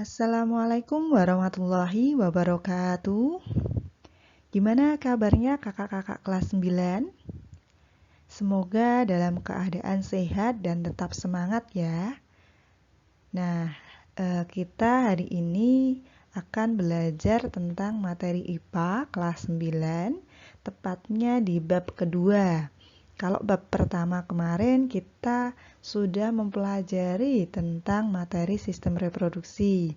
Assalamualaikum warahmatullahi wabarakatuh. Gimana kabarnya kakak-kakak kelas 9? Semoga dalam keadaan sehat dan tetap semangat ya. Nah, kita hari ini akan belajar tentang materi IPA kelas 9, tepatnya di bab kedua. Kalau bab pertama kemarin kita sudah mempelajari tentang materi sistem reproduksi.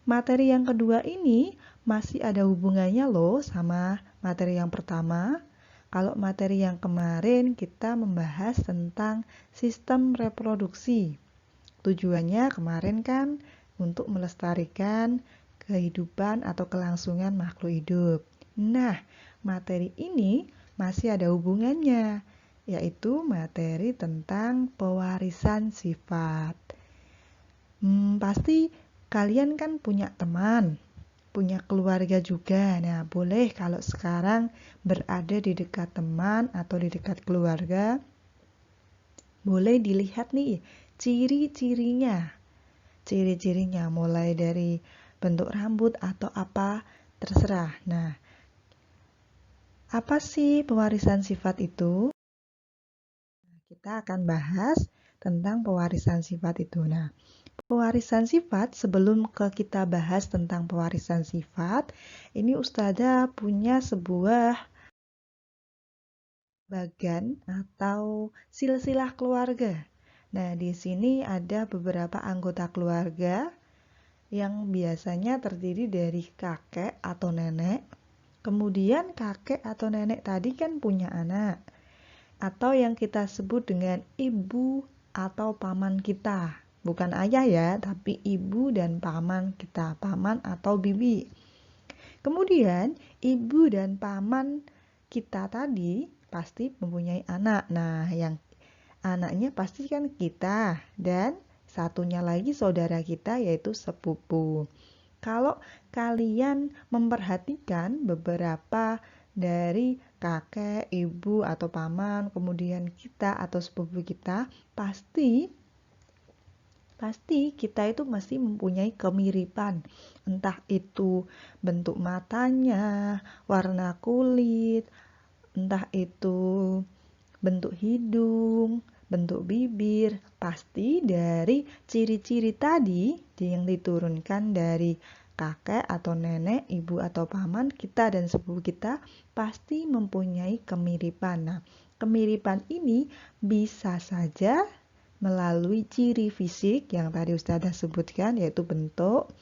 Materi yang kedua ini masih ada hubungannya loh sama materi yang pertama. Kalau materi yang kemarin kita membahas tentang sistem reproduksi. Tujuannya kemarin kan untuk melestarikan kehidupan atau kelangsungan makhluk hidup. Nah, materi ini masih ada hubungannya, yaitu materi tentang pewarisan sifat. Pasti kalian kan punya teman, punya keluarga juga. Nah, boleh kalau sekarang berada di dekat teman atau di dekat keluarga, boleh dilihat nih ciri-cirinya. Ciri-cirinya mulai dari bentuk rambut atau apa, terserah. Nah, apa sih pewarisan sifat itu? Kita akan bahas tentang pewarisan sifat itu. Nah, pewarisan sifat, sebelum kita bahas tentang pewarisan sifat, ini Ustazah punya sebuah bagan atau silsilah keluarga. Nah, di sini ada beberapa anggota keluarga yang biasanya terdiri dari kakek atau nenek. Kemudian kakek atau nenek tadi kan punya anak, atau yang kita sebut dengan ibu atau paman kita. Bukan ayah ya, tapi ibu dan paman kita, paman atau bibi. Kemudian ibu dan paman kita tadi pasti mempunyai anak. Nah, yang anaknya pasti kan kita, dan satunya lagi saudara kita yaitu sepupu. Kalau kalian memperhatikan beberapa dari kakek, ibu atau paman, kemudian kita atau sepupu kita, pasti kita itu masih mempunyai kemiripan. Entah itu bentuk matanya, warna kulit, entah itu bentuk hidung, bentuk bibir. Pasti dari ciri-ciri tadi yang diturunkan dari kakek atau nenek, ibu atau paman kita dan sepupu kita pasti mempunyai kemiripan. Nah, kemiripan ini bisa saja melalui ciri fisik yang tadi Ustazah sebutkan, yaitu bentuk,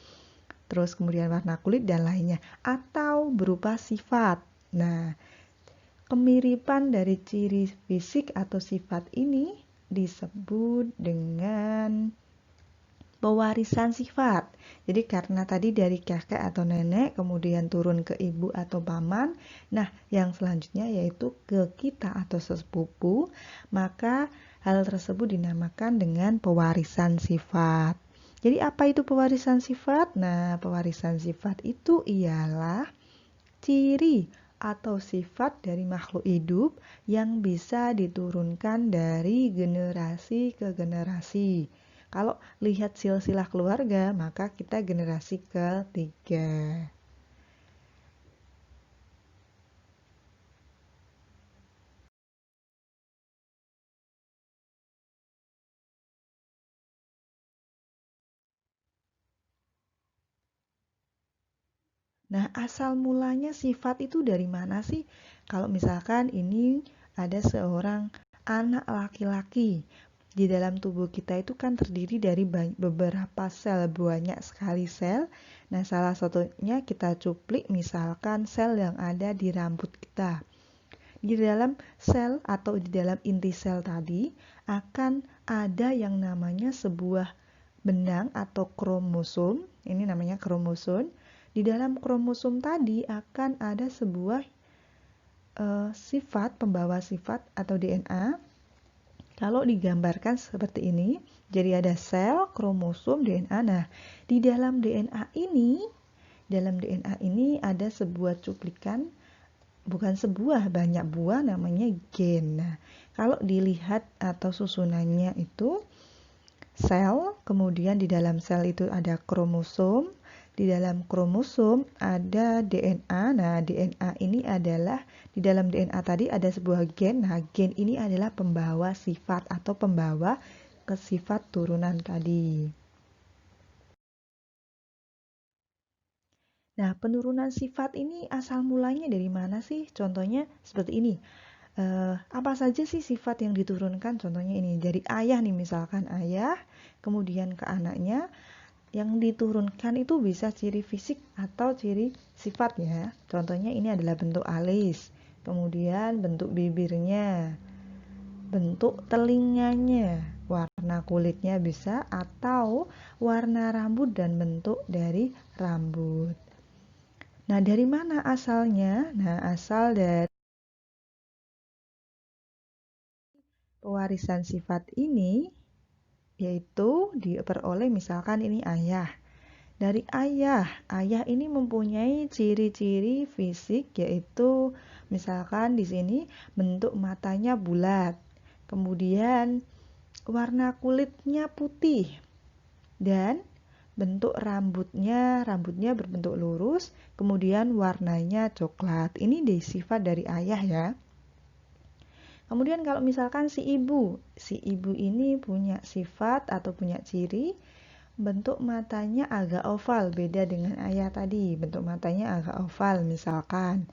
terus kemudian warna kulit dan lainnya, atau berupa sifat. Nah, kemiripan dari ciri fisik atau sifat ini disebut dengan pewarisan sifat. Jadi karena tadi dari kakek atau nenek kemudian turun ke ibu atau paman, nah yang selanjutnya yaitu ke kita atau sepupu, maka hal tersebut dinamakan dengan pewarisan sifat. Jadi apa itu pewarisan sifat? Nah, pewarisan sifat itu ialah ciri atau sifat dari makhluk hidup yang bisa diturunkan dari generasi ke generasi. Kalau lihat silsilah keluarga, maka kita generasi ketiga. Nah, asal mulanya sifat itu dari mana sih? Kalau misalkan ini ada seorang anak laki-laki, di dalam tubuh kita itu kan terdiri dari beberapa sel, banyak sekali sel. Nah, salah satunya kita cuplik misalkan sel yang ada di rambut kita. Di dalam sel atau di dalam inti sel tadi akan ada yang namanya sebuah benang atau kromosom. Ini namanya kromosom. Di dalam kromosom tadi akan ada sebuah sifat, pembawa sifat atau DNA. Kalau digambarkan seperti ini, jadi ada sel, kromosom, DNA. Nah, di dalam DNA ini ada sebuah cuplikan, bukan sebuah, banyak buah, namanya gen. Nah, kalau dilihat atau susunannya itu sel, kemudian di dalam sel itu ada kromosom, di dalam kromosom ada DNA. Nah, DNA ini adalah, di dalam DNA tadi ada sebuah gen. Nah, gen ini adalah pembawa sifat atau pembawa ke sifat turunan tadi. Nah, penurunan sifat ini asal mulanya dari mana sih? Contohnya seperti ini. Apa saja sih sifat yang diturunkan? Contohnya ini, dari ayah nih, misalkan ayah, kemudian ke anaknya, yang diturunkan itu bisa ciri fisik atau ciri sifat ya. Contohnya ini adalah bentuk alis, kemudian bentuk bibirnya, bentuk telinganya, warna kulitnya bisa, atau warna rambut dan bentuk dari rambut. Nah, dari mana asalnya? Nah, asal dari pewarisan sifat ini yaitu diperoleh, misalkan ini ayah. Dari ayah, ayah ini mempunyai ciri-ciri fisik, yaitu misalkan di sini bentuk matanya bulat, kemudian warna kulitnya putih, dan bentuk rambutnya berbentuk lurus, kemudian warnanya coklat. Ini sifat dari ayah ya. Kemudian kalau misalkan si ibu ini punya sifat atau punya ciri bentuk matanya agak oval, beda dengan ayah tadi, bentuk matanya agak oval misalkan.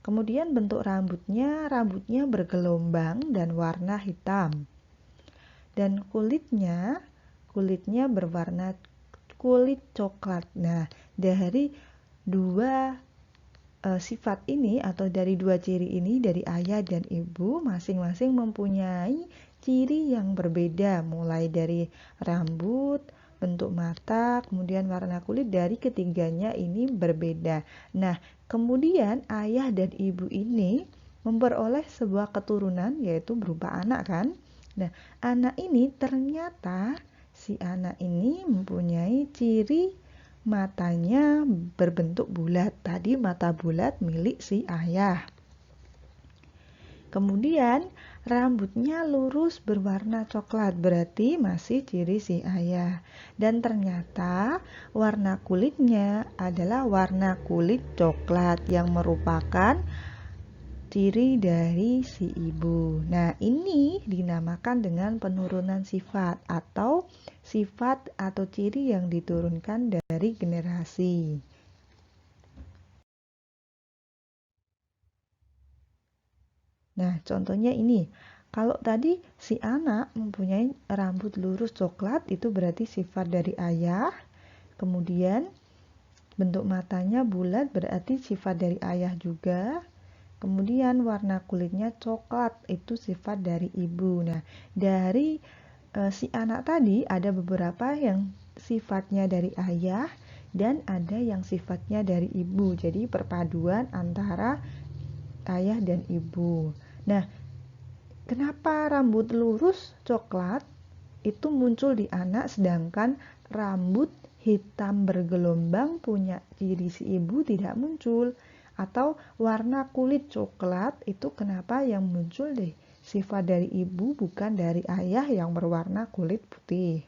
Kemudian bentuk rambutnya bergelombang dan warna hitam. Dan kulitnya berwarna kulit coklat. Nah, dari dua sifat ini atau dari dua ciri ini, dari ayah dan ibu, masing-masing mempunyai ciri yang berbeda, mulai dari rambut, bentuk mata, kemudian warna kulit, dari ketiganya ini berbeda. Nah, kemudian ayah dan ibu ini memperoleh sebuah keturunan, yaitu berupa anak kan. Nah, anak ini ternyata si anak ini mempunyai ciri matanya berbentuk bulat. Tadi mata bulat milik si ayah. Kemudian rambutnya lurus berwarna coklat, berarti masih ciri si ayah. Dan ternyata warna kulitnya adalah warna kulit coklat yang merupakan ciri dari si ibu. Nah, ini dinamakan dengan penurunan sifat atau sifat atau ciri yang diturunkan dari generasi. Nah, contohnya ini. Kalau tadi si anak mempunyai rambut lurus coklat, itu berarti sifat dari ayah. Kemudian bentuk matanya bulat, berarti sifat dari ayah juga. Kemudian warna kulitnya coklat, itu sifat dari ibu. Nah, dari si anak tadi ada beberapa yang sifatnya dari ayah dan ada yang sifatnya dari ibu. Jadi perpaduan antara ayah dan ibu. Nah, kenapa rambut lurus coklat itu muncul di anak, sedangkan rambut hitam bergelombang punya ciri si ibu tidak muncul? Atau warna kulit coklat itu kenapa yang muncul deh sifat dari ibu bukan dari ayah yang berwarna kulit putih?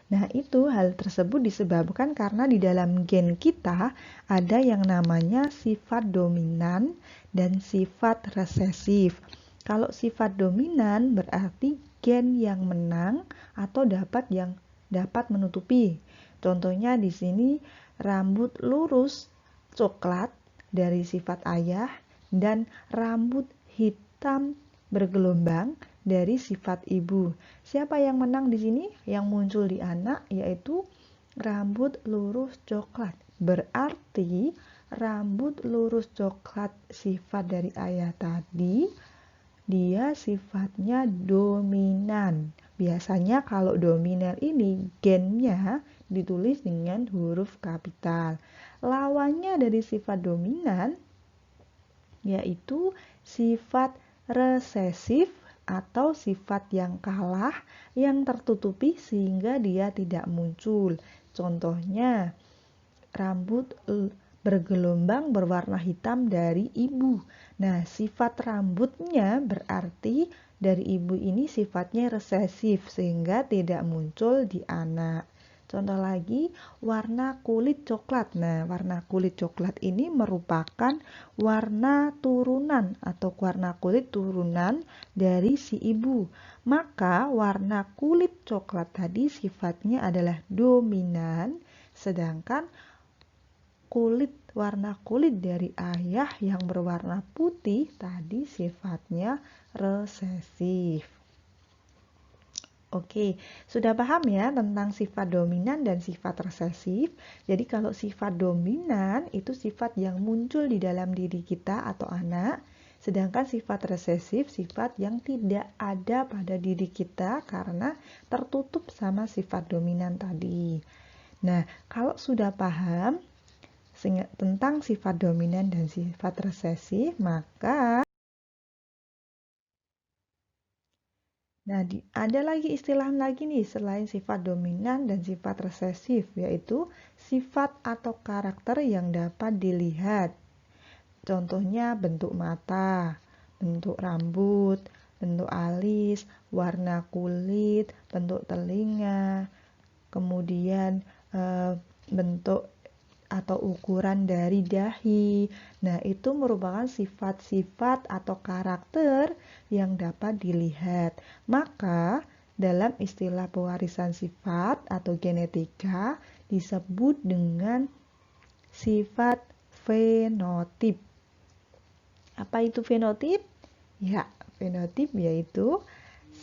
Nah, itu hal tersebut disebabkan karena di dalam gen kita ada yang namanya sifat dominan dan sifat resesif. Kalau sifat dominan berarti gen yang menang atau dapat menutupi. Contohnya di sini rambut lurus coklat dari sifat ayah dan rambut hitam bergelombang dari sifat ibu. Siapa yang menang di sini? Yang muncul di anak yaitu rambut lurus coklat. Berarti rambut lurus coklat sifat dari ayah tadi, dia sifatnya dominan. Biasanya kalau dominan ini gennya ditulis dengan huruf kapital. Lawannya dari sifat dominan yaitu sifat resesif atau sifat yang kalah, yang tertutupi sehingga dia tidak muncul. Contohnya, rambut bergelombang berwarna hitam dari ibu. Nah, sifat rambutnya berarti dari ibu ini sifatnya resesif sehingga tidak muncul di anak. Contoh lagi, warna kulit coklat. Nah, warna kulit coklat ini merupakan warna turunan atau warna kulit turunan dari si ibu. Maka warna kulit coklat tadi sifatnya adalah dominan, sedangkan warna kulit dari ayah yang berwarna putih tadi sifatnya resesif. Oke, sudah paham ya tentang sifat dominan dan sifat resesif. Jadi kalau sifat dominan itu sifat yang muncul di dalam diri kita atau anak, sedangkan sifat resesif sifat yang tidak ada pada diri kita karena tertutup sama sifat dominan tadi. Nah, kalau sudah paham tentang sifat dominan dan sifat resesif, maka ada lagi istilah lagi nih selain sifat dominan dan sifat resesif, yaitu sifat atau karakter yang dapat dilihat. Contohnya bentuk mata, bentuk rambut, bentuk alis, warna kulit, bentuk telinga, kemudian bentuk atau ukuran dari dahi. Nah, itu merupakan sifat-sifat atau karakter yang dapat dilihat. Maka, dalam istilah pewarisan sifat atau genetika disebut dengan sifat fenotip. Apa itu fenotip? Ya, fenotip yaitu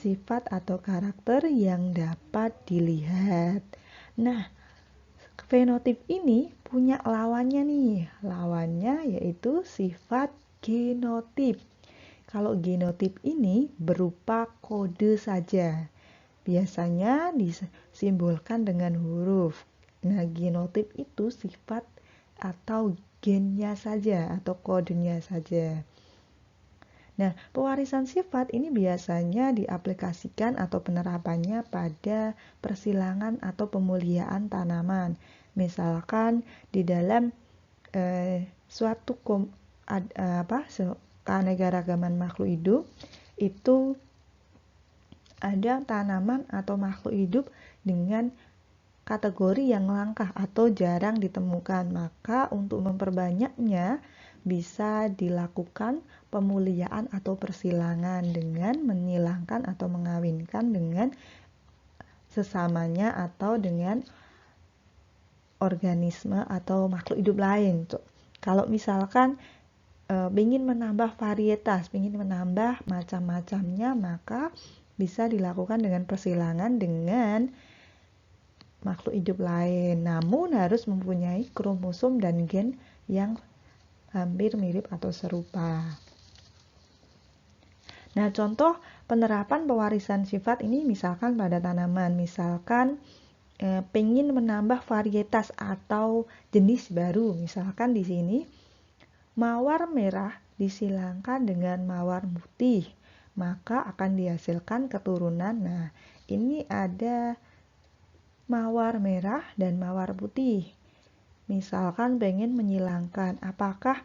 sifat atau karakter yang dapat dilihat. Nah, fenotip ini punya lawannya nih. Lawannya yaitu sifat genotip. Kalau genotip ini berupa kode saja. Biasanya disimbolkan dengan huruf. Nah, genotip itu sifat atau gennya saja atau kodenya saja. Nah, pewarisan sifat ini biasanya diaplikasikan atau penerapannya pada persilangan atau pemuliaan tanaman. Misalkan di dalam suatu keanekaragaman makhluk hidup itu ada tanaman atau makhluk hidup dengan kategori yang langka atau jarang ditemukan. Maka untuk memperbanyaknya bisa dilakukan pemuliaan atau persilangan dengan menyilangkan atau mengawinkan dengan sesamanya atau dengan organisme atau makhluk hidup lain. Kalau misalkan ingin menambah varietas, ingin menambah macam-macamnya, maka bisa dilakukan dengan persilangan dengan makhluk hidup lain. Namun harus mempunyai kromosom dan gen yang hampir mirip atau serupa. Nah, contoh penerapan pewarisan sifat ini misalkan pada tanaman, misalkan pengen menambah varietas atau jenis baru. Misalkan di sini mawar merah disilangkan dengan mawar putih, maka akan dihasilkan keturunan. Nah, ini ada mawar merah dan mawar putih. Misalkan pengen menyilangkan, apakah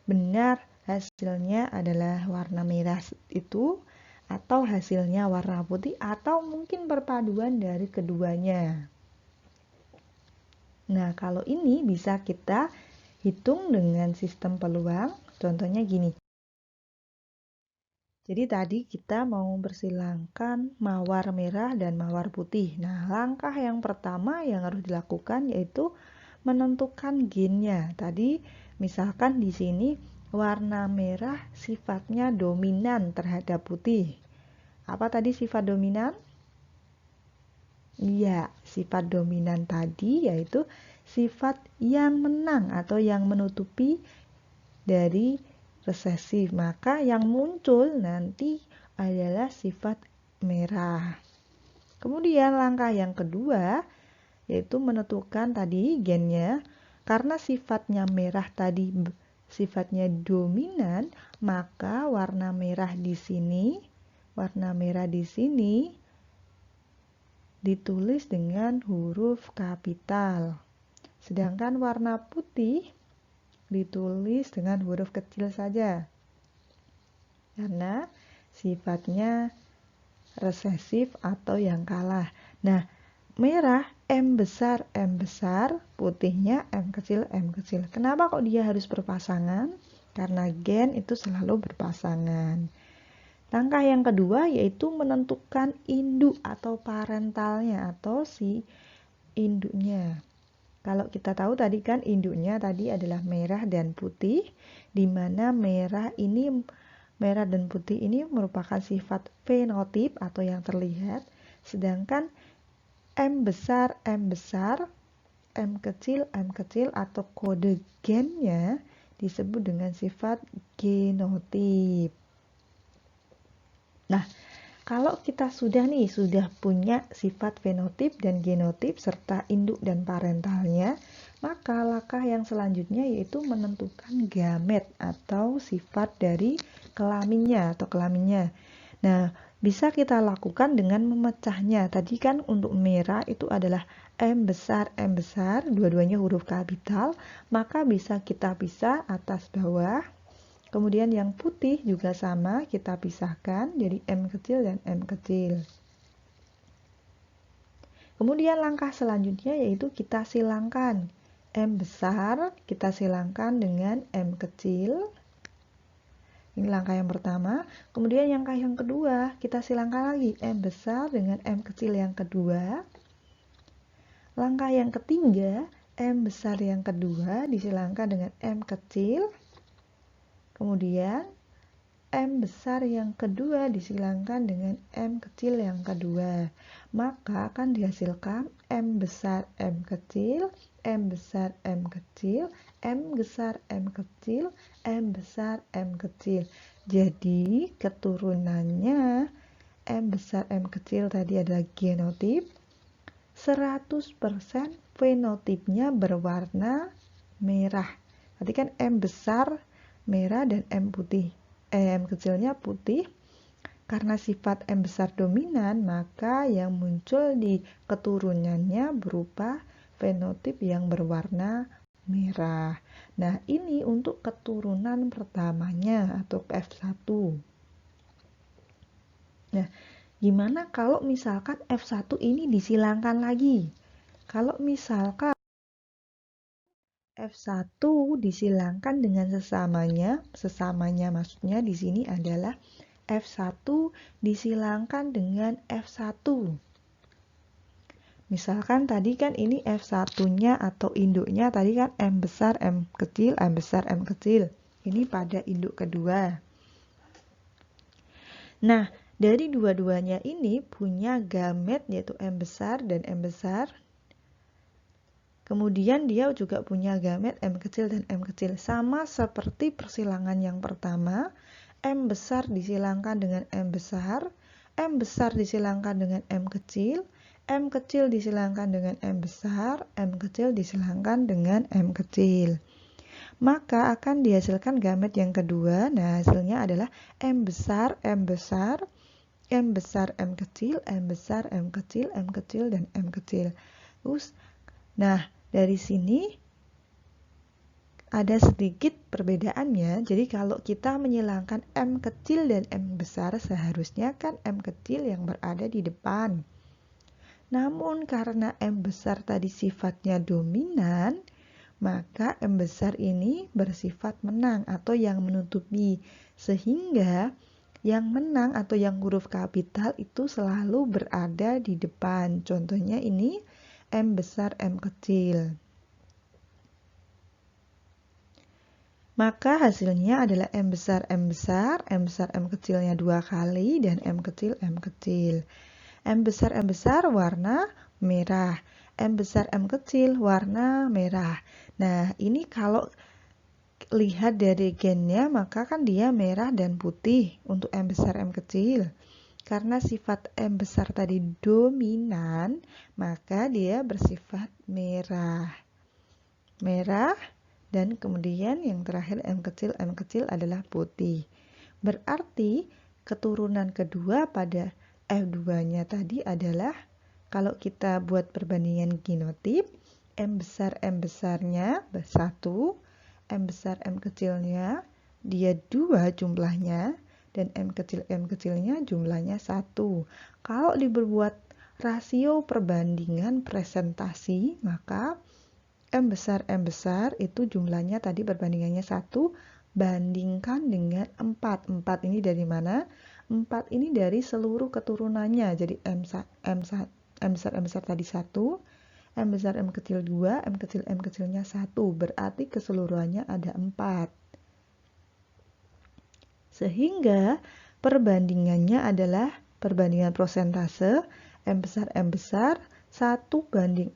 benar hasilnya adalah warna merah itu atau hasilnya warna putih atau mungkin perpaduan dari keduanya. Nah, kalau ini bisa kita hitung dengan sistem peluang. Contohnya gini. Jadi tadi kita mau bersilangkan mawar merah dan mawar putih. Nah, langkah yang pertama yang harus dilakukan yaitu menentukan gennya. Tadi misalkan di sini warna merah sifatnya dominan terhadap putih. Apa tadi sifat dominan? Iya, sifat dominan tadi yaitu sifat yang menang atau yang menutupi dari resesif. Maka yang muncul nanti adalah sifat merah. Kemudian langkah yang kedua yaitu menentukan tadi gennya. Karena sifatnya merah tadi sifatnya dominan, maka warna merah di sini ditulis dengan huruf kapital. Sedangkan warna putih ditulis dengan huruf kecil saja. Karena sifatnya resesif atau yang kalah. Nah, merah M besar, putihnya M kecil. Kenapa kok dia harus berpasangan? Karena gen itu selalu berpasangan. Langkah yang kedua yaitu menentukan induk atau parentalnya atau si induknya. Kalau kita tahu tadi kan induknya tadi adalah merah dan putih, di mana merah dan putih ini merupakan sifat fenotip atau yang terlihat, sedangkan M besar, M kecil atau kode gennya disebut dengan sifat genotip. Nah, kalau kita sudah punya sifat fenotip dan genotip serta induk dan parentalnya, maka langkah yang selanjutnya yaitu menentukan gamet atau sifat dari kelaminnya. Nah, bisa kita lakukan dengan memecahnya. Tadi kan untuk merah itu adalah M besar, dua-duanya huruf kapital, maka bisa kita pisah atas bawah. Kemudian yang putih juga sama, kita pisahkan jadi M kecil dan M kecil. Kemudian langkah selanjutnya yaitu kita silangkan. M besar kita silangkan dengan M kecil. Ini langkah yang pertama. Kemudian langkah yang kedua, kita silangkan lagi M besar dengan M kecil yang kedua. Langkah yang ketiga, M besar yang kedua disilangkan dengan M kecil. Kemudian M besar yang kedua disilangkan dengan M kecil yang kedua. Maka akan dihasilkan M besar M kecil, M besar M kecil, M besar M kecil, M besar M kecil. Jadi keturunannya M besar M kecil tadi adalah genotip. 100% fenotipnya berwarna merah. Tadi kan M besar merah dan M kecilnya putih. Karena sifat M besar dominan, maka yang muncul di keturunannya berupa fenotip yang berwarna merah. Nah, ini untuk keturunan pertamanya atau F1. Nah, gimana kalau misalkan F1 ini disilangkan lagi? Kalau misalkan F1 disilangkan dengan sesamanya maksudnya di sini adalah F1 disilangkan dengan F1. Misalkan tadi kan ini F1-nya atau induknya tadi kan M besar, M kecil, M besar, M kecil. Ini pada induk kedua. Nah, dari dua-duanya ini punya gamet yaitu M besar dan M besar. Kemudian dia juga punya gamet M kecil dan M kecil. Sama seperti persilangan yang pertama, M besar disilangkan dengan M besar disilangkan dengan M kecil disilangkan dengan M besar, M kecil disilangkan dengan M kecil. Maka akan dihasilkan gamet yang kedua. Nah, hasilnya adalah M besar, M besar, M besar, M kecil, M besar, M kecil, M kecil, dan M kecil. Nah, dari sini ada sedikit perbedaannya. Jadi kalau kita menyilangkan M kecil dan M besar, seharusnya kan M kecil yang berada di depan. Namun karena M besar tadi sifatnya dominan, maka M besar ini bersifat menang atau yang menutupi. Sehingga yang menang atau yang huruf kapital itu selalu berada di depan. Contohnya ini M besar M kecil. Maka hasilnya adalah M besar M besar, M besar M kecilnya 2 kali, dan M kecil M kecil. M besar warna merah, M besar M kecil warna merah. Nah, ini kalau lihat dari gennya, maka kan dia merah dan putih untuk M besar M kecil. Karena sifat M besar tadi dominan, maka dia bersifat merah. Dan kemudian yang terakhir M kecil adalah putih. Berarti keturunan kedua pada F2-nya tadi adalah, kalau kita buat perbandingan genotip, M besarnya 1, M besar M kecilnya dia 2 jumlahnya, dan M kecilnya jumlahnya 1. Kalau dibuat rasio perbandingan presentasi, maka M besar itu jumlahnya tadi perbandingannya 1, bandingkan dengan 4. 4 ini dari mana? 4 ini dari seluruh keturunannya. Jadi M besar tadi 1, M besar M kecil 2, M kecilnya 1. Berarti keseluruhannya ada 4. Sehingga perbandingannya adalah perbandingan persentase M besar 1:4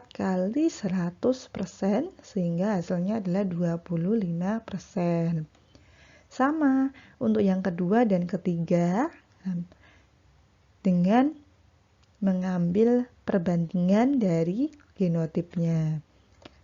kali 100%, sehingga hasilnya adalah 25%. Sama untuk yang kedua dan ketiga dengan mengambil perbandingan dari genotipnya.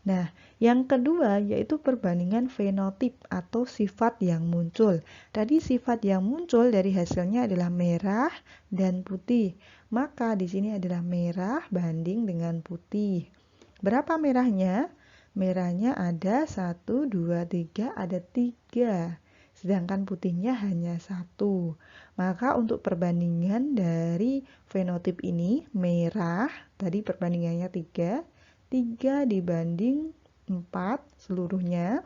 Nah, yang kedua yaitu perbandingan fenotip atau sifat yang muncul. Tadi sifat yang muncul dari hasilnya adalah merah dan putih. Maka di sini adalah merah banding dengan putih. Berapa merahnya? Merahnya ada 1, 2, 3, ada 3. Sedangkan putihnya hanya 1. Maka untuk perbandingan dari fenotip ini, merah, tadi perbandingannya 3 dibanding 4 seluruhnya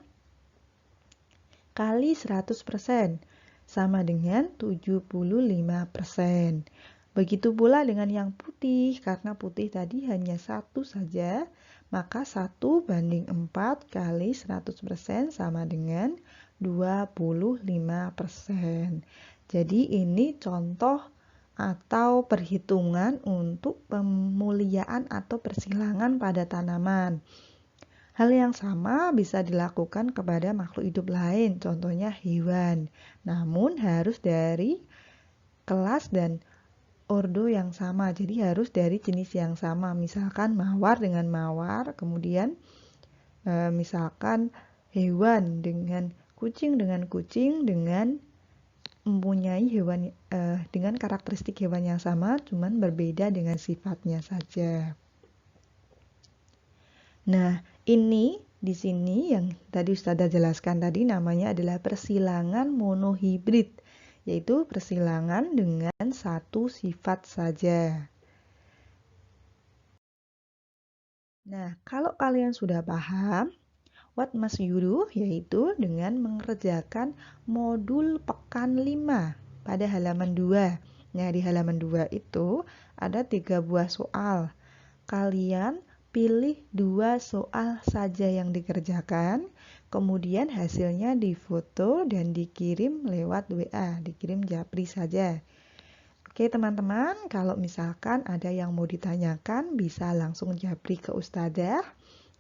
kali 100% sama dengan 75%. Begitu pula dengan yang putih, karena putih tadi hanya 1 saja, maka 1:4 kali 100% sama dengan 25%. Jadi ini contoh atau perhitungan untuk pemuliaan atau persilangan pada tanaman. Hal yang sama bisa dilakukan kepada makhluk hidup lain, contohnya hewan. Namun harus dari kelas dan ordo yang sama, jadi harus dari jenis yang sama. Misalkan mawar dengan mawar, kemudian misalkan hewan dengan kucing dengan mempunyai hewan dengan karakteristik hewan yang sama, cuman berbeda dengan sifatnya saja. Nah, ini di sini yang tadi Ustazah jelaskan tadi namanya adalah persilangan monohibrid, yaitu persilangan dengan satu sifat saja. Nah, kalau kalian sudah paham, what must you do? Yaitu dengan mengerjakan modul pekan 5 pada halaman 2. Nah, di halaman 2 itu ada 3 buah soal. Kalian pilih 2 soal saja yang dikerjakan, kemudian hasilnya difoto dan dikirim lewat WA, dikirim japri saja. Oke teman-teman, kalau misalkan ada yang mau ditanyakan bisa langsung japri ke Ustazah.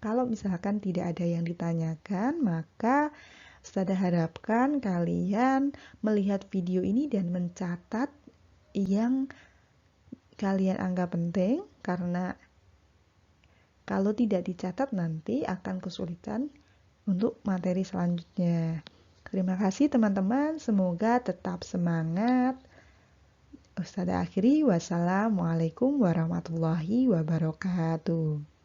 Kalau misalkan tidak ada yang ditanyakan, maka Ustazah harapkan kalian melihat video ini dan mencatat yang kalian anggap penting, karena kalau tidak dicatat nanti akan kesulitan untuk materi selanjutnya. Terima kasih teman-teman, semoga tetap semangat. Ustazah akhiri, wassalamualaikum warahmatullahi wabarakatuh.